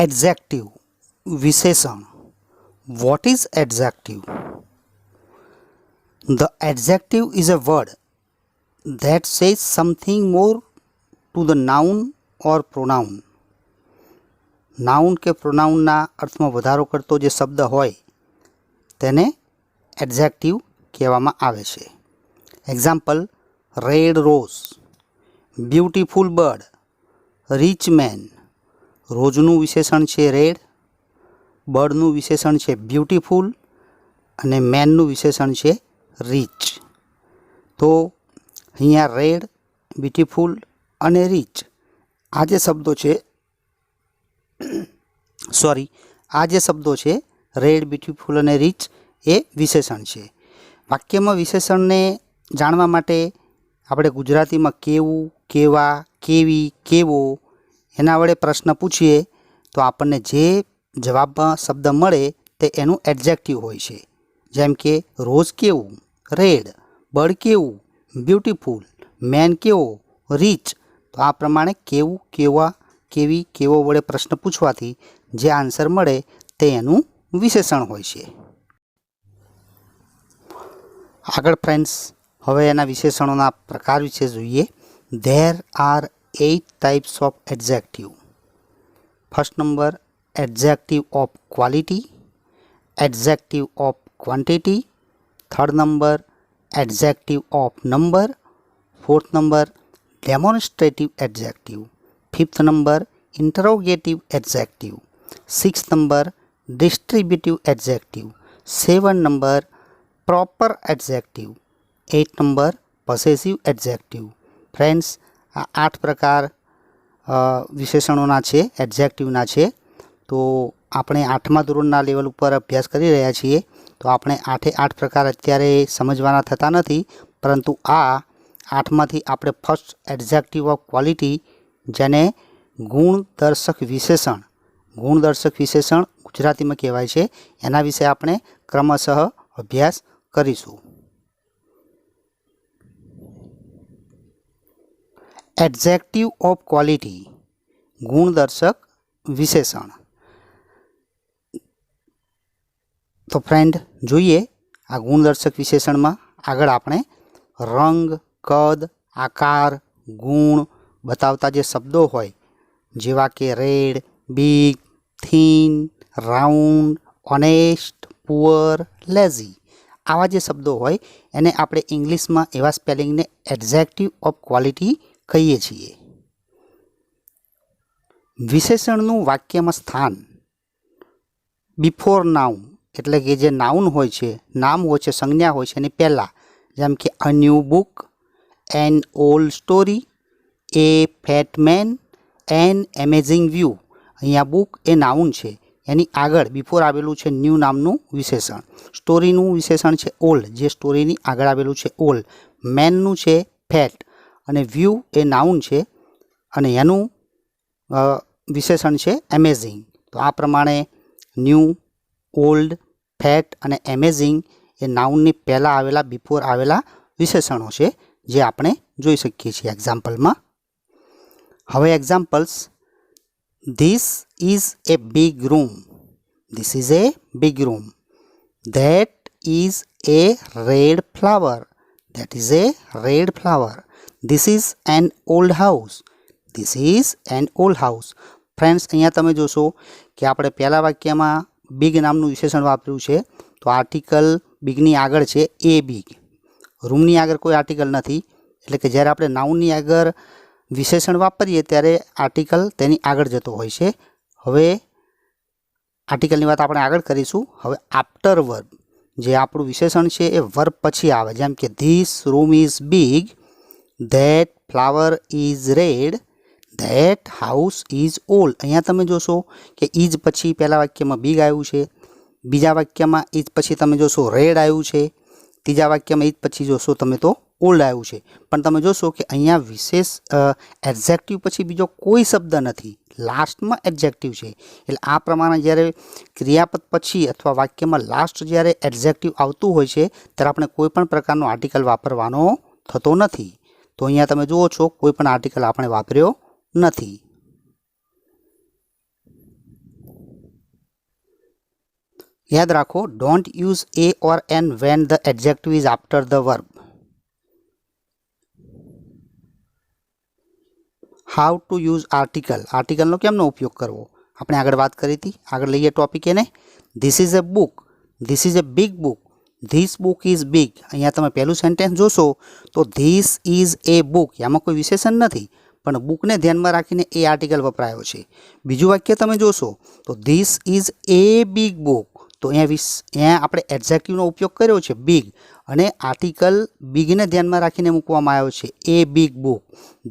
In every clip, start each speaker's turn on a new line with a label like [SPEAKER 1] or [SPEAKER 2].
[SPEAKER 1] Adjective, विशेषण. What is adjective? The adjective is a word that says something more to the noun or pronoun. Noun કે પ્રોનાઉનના અર્થમાં વધારો કરતો જે શબ્દ હોય તેને એડજેક્ટિવ કહેવામાં આવે છે. Example, red rose, beautiful bird, rich man. રોઝનું વિશેષણ છે રેડ, બર્ડનું વિશેષણ છે બ્યુટીફુલ અને મેનનું વિશેષણ છે રિચ. તો અહીંયા રેડ, બ્યુટીફુલ અને રિચ આ જે શબ્દો છે રેડ, બ્યુટીફુલ અને રીચ એ વિશેષણ છે. વાક્યમાં વિશેષણને જાણવા માટે આપણે ગુજરાતીમાં કેવું, કેવા, કેવી, કેવો એના વડે પ્રશ્ન પૂછીએ તો આપણને જે જવાબમાં શબ્દ મળે તે એનું એડજેક્ટિવ હોય છે. જેમ કે રોઝ કેવું, રેડ, બર્ડ કેવું, બ્યુટીફુલ, મેન કેવો, રીચ. તો આ પ્રમાણે કેવું, કેવા, કેવી, કેવો વડે પ્રશ્ન પૂછવાથી જે આન્સર મળે તે એનું વિશેષણ હોય છે. આગળ ફ્રેન્ડ્સ હવે એના વિશેષણોના પ્રકાર વિશે જોઈએ. There are 8 types of adjective. First number, adjective of quality, adjective of quantity. Third number, adjective of number. Fourth number, demonstrative adjective. Fifth number, interrogative adjective. Sixth number, distributive adjective. 7 number, proper adjective. 8 number, possessive adjective. Friends આ 8 પ્રકાર વિશેષણોના છે, એડજેક્ટિવના છે. તો આપણે 8મા ધોરણના level ઉપર અભ્યાસ કરી રહ્યા છીએ. તો આપણે 8 પ્રકાર અત્યારે સમજવાના થતા નથી, પરંતુ આ 8માંથી આપણે ફર્સ્ટ એડજેક્ટિવ ઓફ ક્વોલિટી, જેને ગુણદર્શક વિશેષણ ગુજરાતીમાં કહેવાય છે, એના વિશે આપણે ક્રમશઃ અભ્યાસ કરીશું. એડજેક્ટિવ ઓફ ક્વોલિટી, ગુણદર્શક વિશેષણ. તો ફ્રેન્ડ જોઈએ આ ગુણદર્શક વિશેષણમાં આગળ આપણે રંગ, કદ, આકાર, ગુણ બતાવતા જે શબ્દો હોય જેવા કે red, big, thin, round, honest, poor, lazy, આવા જે શબ્દો હોય એને આપણે ઇંગ્લિશમાં એવા સ્પેલિંગને એડજેક્ટિવ ઓફ ક્વોલિટી કહીએ છીએ. વિશેષણનું વાક્યમાં સ્થાન બિફોર નાઉન, એટલે કે જે નાઉન હોય છે, નામ હોય છે, સંજ્ઞા હોય છે એની પહેલાં. જેમ કે a new book, an old story, a fat man, an amazing view. અહીંયા બુક એ નાઉન છે, એની આગળ બિફોર આવેલું છે ન્યૂ નામનું વિશેષણ. સ્ટોરીનું વિશેષણ છે ઓલ્ડ, જે સ્ટોરીની આગળ આવેલું છે ઓલ્ડ. મેનનું છે ફેટ અને વ્યૂ એ નાઉન છે અને એનું વિશેષણ છે એમેઝિંગ. તો આ પ્રમાણે ન્યૂ, ઓલ્ડ, ફેટ અને એમેઝિંગ એ નાઉનની પહેલાં આવેલા, બિફોર આવેલા વિશેષણો છે જે આપણે જોઈ શકીએ છીએ એક્ઝામ્પલમાં. હવે examples. This is A big room. This is A big room. That is A red flower. That is A red flower. This is an old house. This is an old house. Friends અહીંયા તમે જોશો કે આપણે પહેલા વાક્યમાં big નામનું વિશેષણ વાપર્યું છે. તો આર્ટિકલ બિગની આગળ છે એ બિગ. રૂમની આગળ કોઈ આર્ટિકલ નથી, એટલે કે જ્યારે આપણે નાઉનની આગળ વિશેષણ વાપરીએ ત્યારે આર્ટિકલ તેની આગળ જતો હોય છે. હવે આર્ટિકલની વાત આપણે આગળ કરીશું. હવે આફ્ટર વર્બ, જે આપણું વિશેષણ છે એ વર્બ પછી આવે. જેમ કે this room is big, that flower is red, that house is old. અહીંયા તમે જોશો કે ઇઝ પછી પહેલા વાક્યમાં બિગ આવ્યું છે, બીજા વાક્યમાં ઇઝ પછી તમે જોશો રેડ આવ્યું છે, ત્રીજા વાક્યમાં ઇઝ પછી જોશો તમે તો ઓલ્ડ આવ્યું છે. પણ તમે જોશો કે અહીંયા વિશેષ એડજેક્ટિવ પછી બીજો કોઈ શબ્દ નથી, લાસ્ટમાં એડજેક્ટિવ છે. એટલે આ પ્રમાણે જ્યારે ક્રિયાપદ પછી અથવા વાક્યમાં લાસ્ટ જ્યારે એડજેક્ટિવ આવતું હોય છે ત્યારે આપણે કોઈ પણ પ્રકારનો આર્ટિકલ વાપરવાનો થતો નથી. તો અહીંયા તમે જુઓ છો કોઈ પણ આર્ટિકલ આપણે વાપર્યો નથી. યાદ રાખો, don't use a or an when the adjective is after the verb. How to use article. આર્ટિકલનો કેમનો ઉપયોગ કરવો આપણે આગળ વાત કરી હતી. આગળ લઈએ ટોપિક એને. This is a book. This is a big book. This book is big. અહીંયા તમે પહેલું સેન્ટેન્સ જોશો તો ધીસ ઇઝ એ બુક, એમાં કોઈ વિશેષણ નથી, પણ બુકને ધ્યાનમાં રાખીને એ આર્ટિકલ વપરાયો છે. બીજું વાક્ય તમે જોશો તો this is A big book, તો અહીંયા આપણે એડજેક્ટિવનો ઉપયોગ કર્યો છે બિગ, અને આર્ટિકલ બિગને ધ્યાનમાં રાખીને મૂકવામાં આવ્યો છે a big book.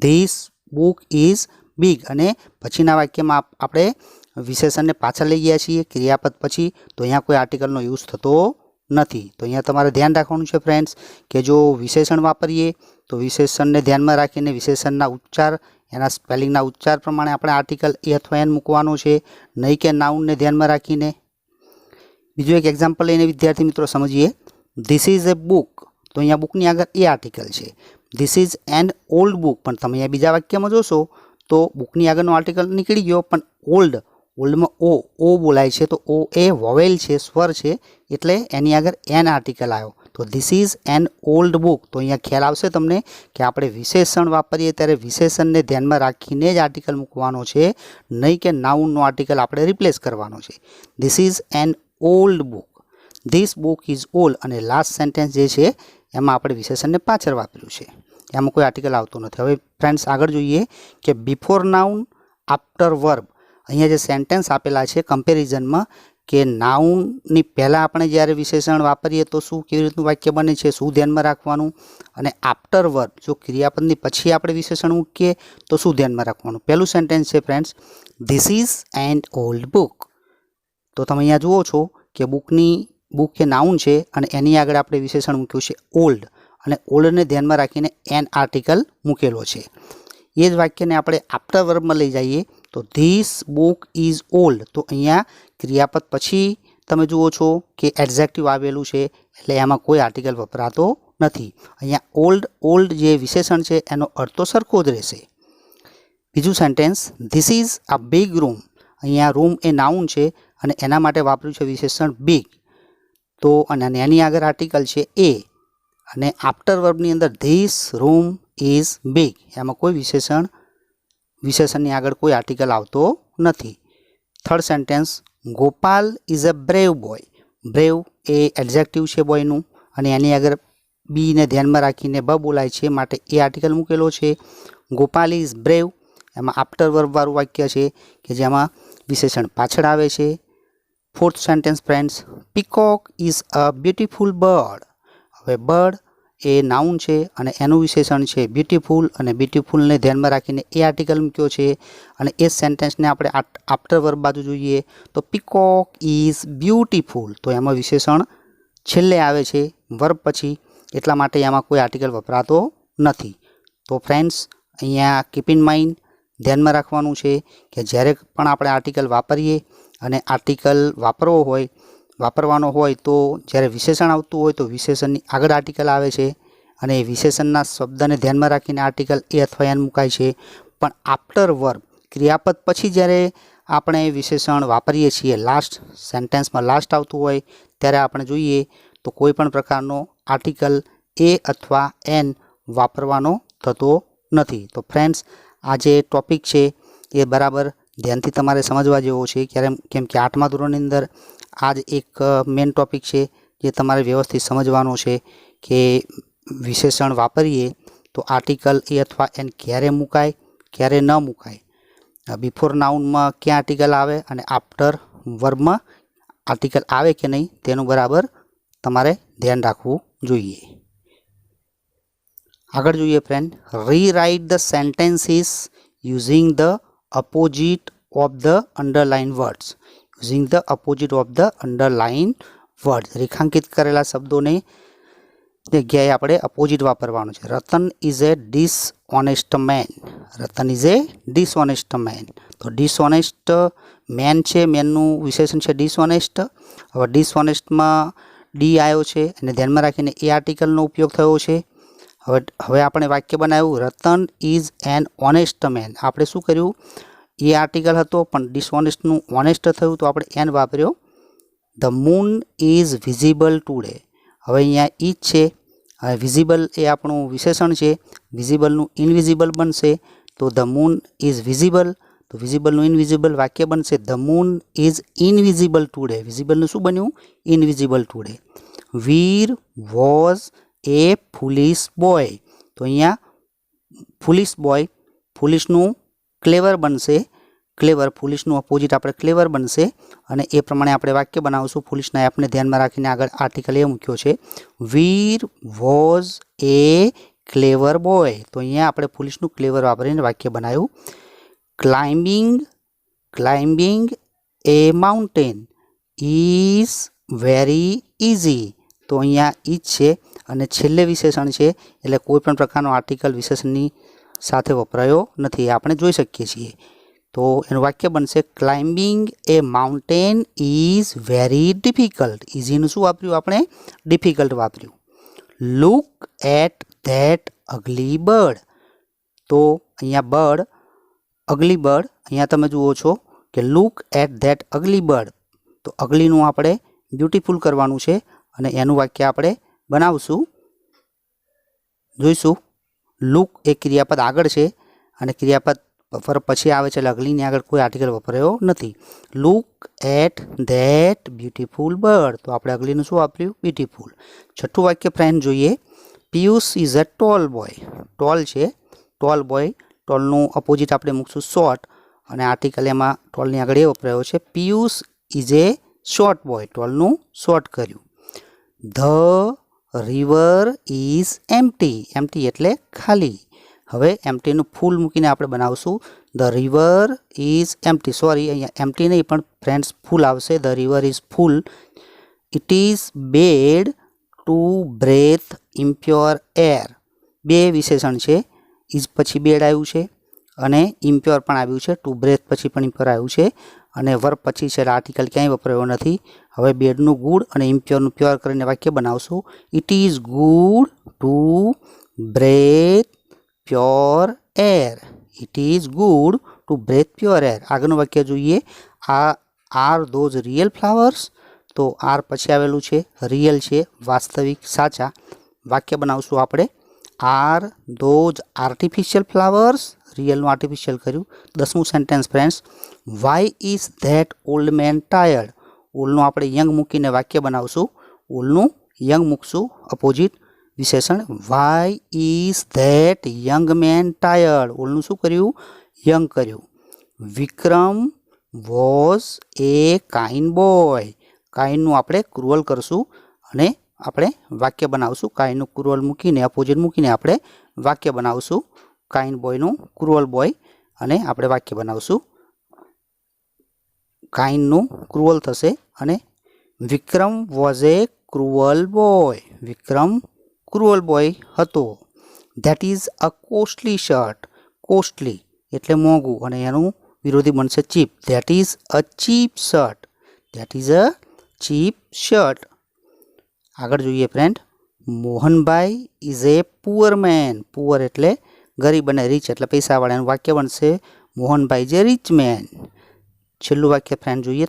[SPEAKER 1] This book is big. અને પછીના વાક્યમાં આપણે વિશેષણને પાછળ લઈ ગયા છીએ ક્રિયાપદ પછી, તો અહીંયા કોઈ આર્ટિકલનો યુઝ થતો નથી. તો અહીંયા તમારે ધ્યાન રાખવાનું છે ફ્રેન્ડ્સ કે જો વિશેષણ વાપરીએ તો વિશેષણને ધ્યાનમાં રાખીને વિશેષણના ઉચ્ચાર, એના સ્પેલિંગના ઉચ્ચાર પ્રમાણે આપણે આર્ટિકલ એ અથવા એન મૂકવાનો છે, નહીં કે નાઉનને ધ્યાનમાં રાખીને. બીજું એક એક્ઝામ્પલ લઈને વિદ્યાર્થી મિત્રો સમજીએ. ધીસ ઇઝ એ બુક, તો અહીંયા બુકની આગળ એ આર્ટિકલ છે. This is an old book, પણ તમે અહીંયા બીજા વાક્યમાં જોશો તો બુકની આગળનો આર્ટિકલ નીકળી ગયો, પણ ઓલ્ડમાં ઓ બોલાય છે, તો ઓ એ વોવેલ છે, સ્વર છે, એટલે એની આગળ એન આર્ટિકલ આવ્યો. તો this is an old book. તો અહીંયા ખ્યાલ આવશે તમને કે આપણે વિશેષણ વાપરીએ ત્યારે વિશેષણને ધ્યાનમાં રાખીને જ આર્ટિકલ મૂકવાનો છે, નહીં કે નાઉનનો આર્ટિકલ આપણે રિપ્લેસ કરવાનો છે. This is an old book. This book is old. અને લાસ્ટ સેન્ટેન્સ જે છે એમાં આપણે વિશેષણને પાછળ વાપર્યું છે, એમાં કોઈ આર્ટિકલ આવતું નથી. હવે ફ્રેન્ડ્સ આગળ જોઈએ કે બિફોર નાઉન આફ્ટર વર્બ. અહીંયા જે સેન્ટેન્સ આપેલા છે કમ્પેરિઝનમાં કે નાઉનની પહેલાં આપણે જ્યારે વિશેષણ વાપરીએ તો શું કેવી રીતનું વાક્ય બને છે, શું ધ્યાનમાં રાખવાનું, અને આફ્ટર વર્બ જો ક્રિયાપદની પછી આપણે વિશેષણ મૂકીએ તો શું ધ્યાનમાં રાખવાનું. પહેલું સેન્ટેન્સ છે friends, this is an old book. તો તમે અહીંયા જુઓ છો કે બુક એ નાઉન છે અને એની આગળ આપણે વિશેષણ મૂક્યું છે ઓલ્ડ, અને ઓલ્ડને ધ્યાનમાં રાખીને એન આર્ટિકલ મૂકેલો છે. એ જ વાક્યને આપણે આફ્ટર વર્બમાં લઈ જઈએ તો ધીસ બુક ઇઝ ઓલ્ડ. તો અહીંયા ક્રિયાપદ પછી તમે જુઓ છો કે એડજેક્ટિવ આવેલું છે, એટલે એમાં કોઈ આર્ટિકલ વપરાતો નથી. અહીંયા ઓલ્ડ જે વિશેષણ છે એનો અર્થ તો સરખો જ રહેશે. બીજું sentence, this is a big room. અહીંયા રૂમ એ નાઉન છે અને એના માટે વાપર્યું છે વિશેષણ બિગ. તો અને એની આગળ આર્ટિકલ છે એ, અને આફ્ટર વર્બની અંદર ધીસ રૂમ ઇઝ બિગ, એમાં કોઈ વિશેષણની આગળ કોઈ આર્ટિકલ આવતો નથી. Third sentence, Gopal is a brave boy. Brave A adjective છે બોયનું, અને એની આગળ બીને ધ્યાનમાં રાખીને બ બોલાય છે, માટે એ આર્ટિકલ મૂકેલો છે. ગોપાલ ઇઝ બ્રેવ, એમાં આફ્ટર વર્બવાળું વાક્ય છે કે જેમાં વિશેષણ પાછળ આવે છે. Fourth sentence friends, peacock is a beautiful bird. હવે બર્ડ એ નાઉન છે અને એનું વિશેષણ છે બ્યુટીફુલ, અને બ્યુટીફુલને ધ્યાનમાં રાખીને એ આર્ટિકલ મૂક્યો છે. અને એ સેન્ટેન્સને આપણે આફ્ટર વર્બ બાજુ જોઈએ તો પીકોક ઇઝ બ્યુટીફુલ, તો એમાં વિશેષણ છેલ્લે આવે છે વર્બ પછી, એટલા માટે એમાં કોઈ આર્ટિકલ વપરાતો નથી. તો ફ્રેન્ડ્સ અહીંયા કીપ ઇન માઇન્ડ, ધ્યાનમાં રાખવાનું છે કે જ્યારે પણ આપણે આર્ટિકલ વાપરીએ અને આર્ટિકલ વાપરવાનો હોય તો જ્યારે વિશેષણ આવતું હોય તો વિશેષણની આગળ આર્ટિકલ આવે છે, અને વિશેષણના શબ્દને ધ્યાનમાં રાખીને આર્ટિકલ એ અથવા એન મુકાય છે. પણ આફ્ટર વર્બ ક્રિયાપદ પછી જ્યારે આપણે વિશેષણ વાપરીએ છીએ, લાસ્ટ સેન્ટેન્સમાં લાસ્ટ આવતું હોય ત્યારે આપણે જોઈએ તો કોઈ પણ પ્રકારનો આર્ટિકલ એ અથવા એન વાપરવાનો થતો નથી. તો ફ્રેન્ડ્સ આ જે ટૉપિક છે એ બરાબર ધ્યાનથી તમારે સમજવા જેવો છે, કેમ કે 8મા ધોરણની અંદર આ જ એક મેઇન ટૉપિક છે જે તમારે વ્યવસ્થિત સમજવાનો છે કે વિશેષણ વાપરીએ તો આર્ટિકલ એ અથવા એન ક્યારે મુકાય, ક્યારે ન મુકાય, બિફોર નાઉનમાં ક્યાં આર્ટિકલ આવે અને આફ્ટર વર્બમાં આર્ટિકલ આવે કે નહીં તેનું બરાબર તમારે ધ્યાન રાખવું જોઈએ. આગળ જોઈએ friend, rewrite the sentences using the opposite of the underline words. Using the opposite of the underline words, રેખાંકિત કરેલા શબ્દોને જગ્યાએ આપણે અપોઝિટ વાપરવાનું છે. Ratan is a dishonest man. Ratan is a dishonest man. તો ડિસઓનેસ્ટ મેન છે, મેનનું વિશેષણ છે ડિસઓનેસ્ટ. હવે ડિસઓનેસ્ટમાં ડી આવ્યો છે અને ધ્યાનમાં રાખીને એ આર્ટિકલનો ઉપયોગ થયો છે. હવે આપણે વાક્ય બનાવ્યું, Ratan is an honest man. આપણે શું કર્યું, એ આર્ટિકલ હતો પણ ડિસઓનેસ્ટનું ઓનેસ્ટ થયું તો આપણે એન વાપર્યો. The moon is visible today. હવે અહીંયા ઇઝ છે, હવે વિઝિબલ એ આપણું વિશેષણ છે, વિઝિબલનું ઇનવિઝિબલ બનશે તો ધ મૂન ઇઝ વિઝિબલ, તો વિઝિબલનું ઇનવિઝિબલ વાક્ય બનશે the moon is invisible today. વિઝિબલનું શું બન્યું? Invisible today. Veer was a foolish boy. તો અહીંયા ફૂલિશ બોય, ફૂલિશનું ક્લેવર બનશે, ક્લેવર, ફૂલિશનું અપોઝિટ આપણે ક્લેવર બનશે અને એ પ્રમાણે આપણે વાક્ય બનાવશું. ફૂલિશના એપને ધ્યાનમાં રાખીને આગળ આર્ટિકલ એ મૂક્યો છે, વીર વોઝ એ ક્લેવર બોય. તો અહીંયા આપણે ફૂલિશનું ક્લેવર વાપરીને વાક્ય બનાવ્યું. Climbing a mountain is very easy. તો અહીંયા ઇઝ છે અને છેલ્લે વિશેષણ છે એટલે કોઈ પણ પ્રકારનો આર્ટિકલ વિશેષણની સાથે વપરાયો નથી, આપણે જોઈ શકીએ છીએ. તો એનું વાક્ય બનશે climbing a mountain is very difficult. ઇઝીનું શું વાપર્યું આપણે? ડિફિકલ્ટ વાપર્યું. Look at that ugly bird. તો અહીંયા બર્ડ, અગલી બર્ડ, અહીંયા તમે જુઓ છો કે look at that ugly bird. તો અગલીનું આપણે બ્યુટીફુલ કરવાનું છે અને એનું વાક્ય આપણે બનાવશું, જોઈશું. લુક એ ક્રિયાપદ આગળ છે અને ક્રિયાપદ પછી આવે છે એટલે અગલીની આગળ કોઈ આર્ટિકલ વપરાયો નથી. Look at that beautiful bird. તો આપણે અગલીનું શું વાપર્યું? બ્યુટીફુલ. છઠ્ઠું વાક્ય ફ્રેન્ડ જોઈએ. Piyush is a tall boy. Tall છે, ટોલ બોય, ટોલનું અપોઝિટ આપણે મૂકશું શોર્ટ અને આર્ટિકલ એમાં ટોલની આગળ એ વપરાયો છે. Piyush is a short boy. ટોલનું શોર્ટ કર્યું. The river is empty. Empty એટલે ખાલી. હવે એમ્પ્ટીનું ફૂલ મૂકીને આપણે બનાવશું the river is empty. Sorry, અહીંયા એમ્પ્ટી નહીં પણ ફ્રેન્ડ્સ ફૂલ આવશે. The river is full. It is bad to breathe impure air. બે વિશેષણ છે, ઇઝ પછી બેડ આવ્યું છે અને ઇમ્પ્યોર પણ આવ્યું છે, ટુ બ્રેથ પછી પણ ઇમ્પ્યોર આવ્યું છે અને વર્બ પછી છે, આર્ટિકલ ક્યાંય વપરાયો નથી. હવે બેડનું ગુડ અને ઇમ્પ્યોરનું પ્યોર કરીને વાક્ય બનાવશું. It is good to breathe pure air. It is good to breathe pure air. આગળનું વાક્ય જોઈએ. Are those real flowers. તો આર પછી આવેલું છે, રિયલ છે, વાસ્તવિક, સાચા. વાક્ય બનાવશું આપણે. Are those artificial flowers. રિયલનું આર્ટિફિશિયલ કર્યું. 10મું sentence friends. Why is that old man tired. ઓલ્ડનું આપણે યંગ મૂકીને વાક્ય બનાવશું. ઓલ્ડનું યંગ મૂકશું, અપોઝિટ વિશેષણ. Why is that young man tired. ઓલ્ડનું શું કર્યું? યંગ કર્યું. Vikram was a kind boy. કાઇન્ડનું આપણે ક્રુઅલ કરશું અને આપણે વાક્ય બનાવશું. કાઇન્ડનું ક્રુઅલ મૂકીને અપોઝિટ મૂકીને આપણે વાક્ય બનાવશું. કાઇન્ડ બોયનું ક્રુઅલ બોય અને આપણે વાક્ય બનાવશું. કાઇન્ડનું ક્રુઅલ થશે અને Vikram was a cruel boy. Vikram cruel boy હતો. That is a costly shirt. Costly એટલે મોંઘું અને એનું વિરોધી બનશે cheap. That is a cheap shirt. That is a cheap shirt. આગળ જોઈએ friend. Mohanbhai is a poor man. Poor એટલે ગરીબ અને રીચ એટલે પૈસાવાળા. એનું વાક્ય બનશે Mohanbhai is a rich man. છેલ્લું વાક્ય ફ્રેન્ડ જોઈએ.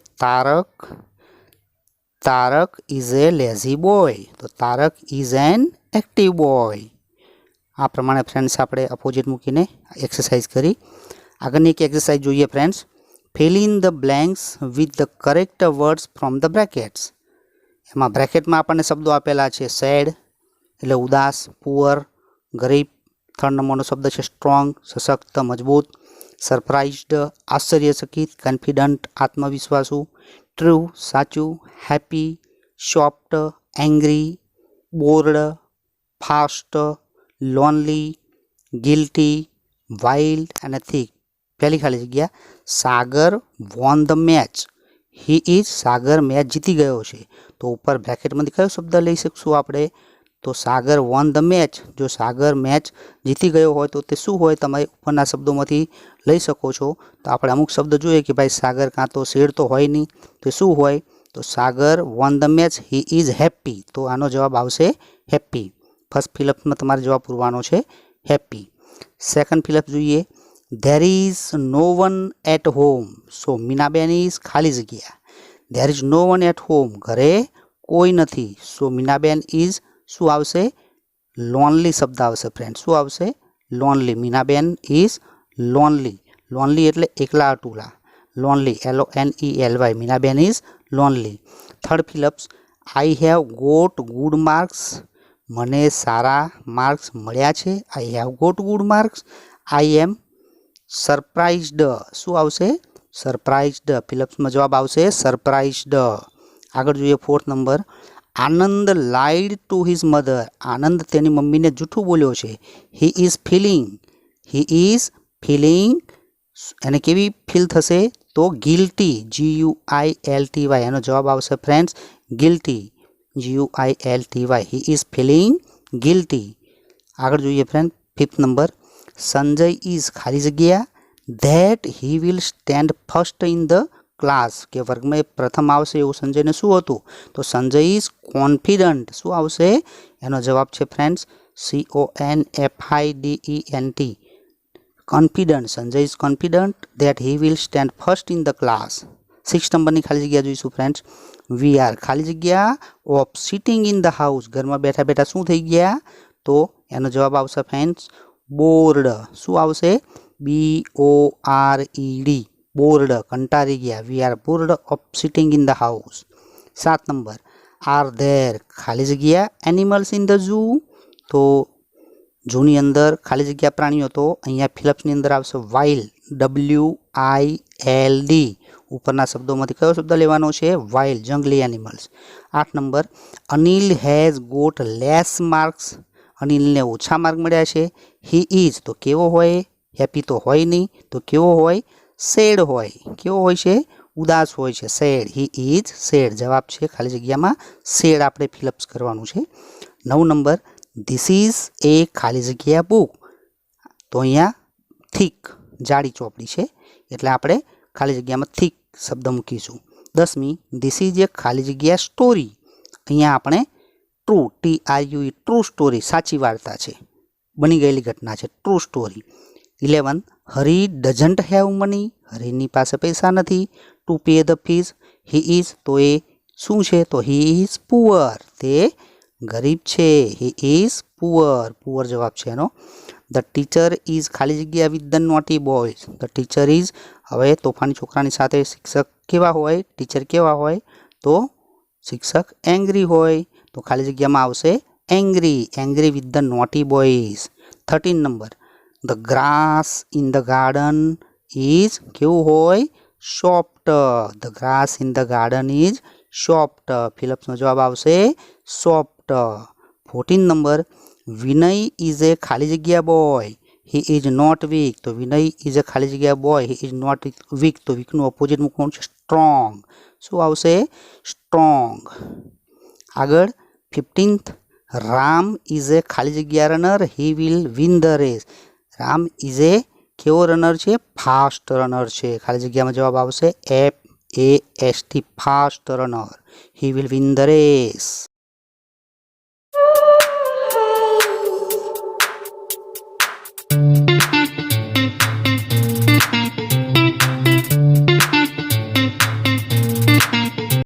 [SPEAKER 1] Tarak is a lazy boy. તો Tarak is an active boy. આ પ્રમાણે ફ્રેન્ડ્સ આપણે અપોઝિટ મૂકીને એક્સરસાઇઝ કરી. આગળની એક એક્સરસાઇઝ જોઈએ friends. Fill in the blanks with the correct words from the brackets. એમાં બ્રેકેટમાં આપણને શબ્દો આપેલા છે. સેડ એટલે ઉદાસ, પુઅર ગરીબ, થર્ડ નંબરનો શબ્દ છે સ્ટ્રોંગ સશક્ત મજબૂત, સરપ્રાઇઝડ આશ્ચર્યચકિત, કોન્ફિડન્ટ આત્મવિશ્વાસુ, ટ્રુ સાચું, happy, shocked, angry, bored, fast, lonely, guilty, wild અને થીક. પહેલી ખાલી જગ્યા. Sagar won the match. He is Sagar match જીતી ગયો છે. તો ઉપર બ્રેકેટમાંથી કયો શબ્દ લઈ શકશું આપણે? તો સાગર વોન ધ મેચ. જો સાગર મેચ જીતી ગયો હોય તો તે શું હોય? તમે ઉપરના શબ્દોમાંથી લઈ શકો છો. તો આપણે અમુક શબ્દ જોઈએ કે ભાઈ સાગર કાં તો શેર તો હોય નહીં, તો શું હોય? તો Sagar won the match. He is happy. તો આનો જવાબ આવશે હેપી. ફર્સ્ટ ફિલઅપમાં તમારે જવાબ પૂરવાનો છે હેપી. સેકન્ડ ફિલઅપ જોઈએ. There is no one at home. So Meenaben is ખાલી જગ્યા. There is no one at home, ઘરે કોઈ નથી. સો મીનાબેન ઇઝ શું આવશે? લોનલી શબ્દ આવશે ફ્રેન્ડ. શું આવશે? Lonely. Meenaben is lonely. Lonely એટલે એકલા અટુલા. Lonely, LONELY. Meenaben is lonely. Third fill ups, I have got good marks. મને સારા માર્ક્સ મળ્યા છે. I have got good marks. I am surprised. શું આવશે? સરપ્રાઇઝડ. ફિલપ્સમાં જવાબ આવશે સરપ્રાઇઝડ. આગળ જોઈએ fourth number. Anand lied to his mother. Anand તેની મમ્મીને જૂઠું બોલ્યો છે. He is feeling. He is feeling. એને કેવી ફીલ થશે? તો ગિલ્ટી. GUILTY. એનો જવાબ આવશે friends guilty. GUILTY. He is feeling guilty. આગળ જોઈએ friend fifth number. Sanjay is ખાલી જગ્યા that he will stand first in the class. કે વર્ગમાં પ્રથમ આવશે એવું સંજયને શું હતું? તો સંજય ઇઝ કોન્ફિડન્ટ. શું આવશે? એનો જવાબ છે friends CONFIDENT. Confident. Sanjay is confident that he will stand first in the class. 6 નંબરની ખાલી જગ્યા જોઈશું ફ્રેન્ડ્સ. વી આર ખાલી જગ્યા of sitting in the house. ઘરમાં બેઠા બેઠા શું થઈ ગયા? તો એનો જવાબ આવશે ફ્રેન્ડ્સ બોર્ડ. શું આવશે? BORED. બોર્ડ. કંટાળી ગયા. We are board of sitting in the house. 7 number. Are there ખાલી જગ્યા એનિમલ્સ ઇન ધ ઝૂ. તો ઝૂની અંદર ખાલી જગ્યા પ્રાણીઓ. તો અહીંયા ફિલપ્સની અંદર આવશે વાઇલ્ડ. WILD. ઉપરના શબ્દોમાંથી કયો શબ્દ લેવાનો છે? વાઇલ્ડ. જંગલી animals. 8 number. Anil has got less marks. અનિલને ઓછા માર્ક મળ્યા છે. હી ઇઝ તો કેવો હોય? હેપી તો હોય નહીં. તો કેવો હોય? સેડ હોય. કેવો હોય છે? ઉદાસ હોય છે. સેડ. He is sad. જવાબ છે ખાલી જગ્યામાં સેડ. આપણે ફિલઅપ્સ કરવાનું છે. 9 નંબર. ધીસ ઇઝ એ ખાલી જગ્યા બુક. તો અહીંયા થીક જાડી ચોપડી છે એટલે આપણે ખાલી જગ્યામાં થીક શબ્દ મૂકીશું. 10મી. ધીસ ઇઝ એ ખાલી જગ્યા સ્ટોરી. અહીંયા આપણે ટ્રુ TRUE ટ્રુ સ્ટોરી સાચી વાર્તા છે. બની ગયેલી ઘટના છે. True story. 11. Hari doesn't have money. હરીની પાસે પૈસા નથી to pay the fees. He is તો એ શું છે? તો હી ઇઝ પુઅર. તે ગરીબ છે. He is poor. પુઅર જવાબ છે એનો. ધ ટીચર ઇઝ ખાલી જગ્યા with the naughty boys. The teacher is હવે તોફાની છોકરાની સાથે શિક્ષક કેવા હોય? ટીચર કેવા હોય? તો શિક્ષક એંગ્રી હોય. તો ખાલી જગ્યામાં આવશે angry. Angry with the naughty boys. 13 number. The grass in the garden is કેવું હોય? Soft. The grass in the garden is soft. ફિલપ્સનો જવાબ આવશે soft. 14 number. Vinay is a ખાલી જગ્યા boy. He is not weak. તો વિનય ઇઝ એ ખાલી જગ્યા boy. He is not weak. તો વીકનું ઓપોઝિટ મૂકવાનું છે સ્ટ્રોંગ. શું આવશે? સ્ટ્રોંગ. આગળ 15th. રામ ઇઝ એ ખાલી જગ્યા runner. He will win the race. Ram is a કેવો રનર છે? ફાસ્ટ રનર છે. ખાલી જગ્યામાં જવાબ આવશે FAST fast runner. He will win the race.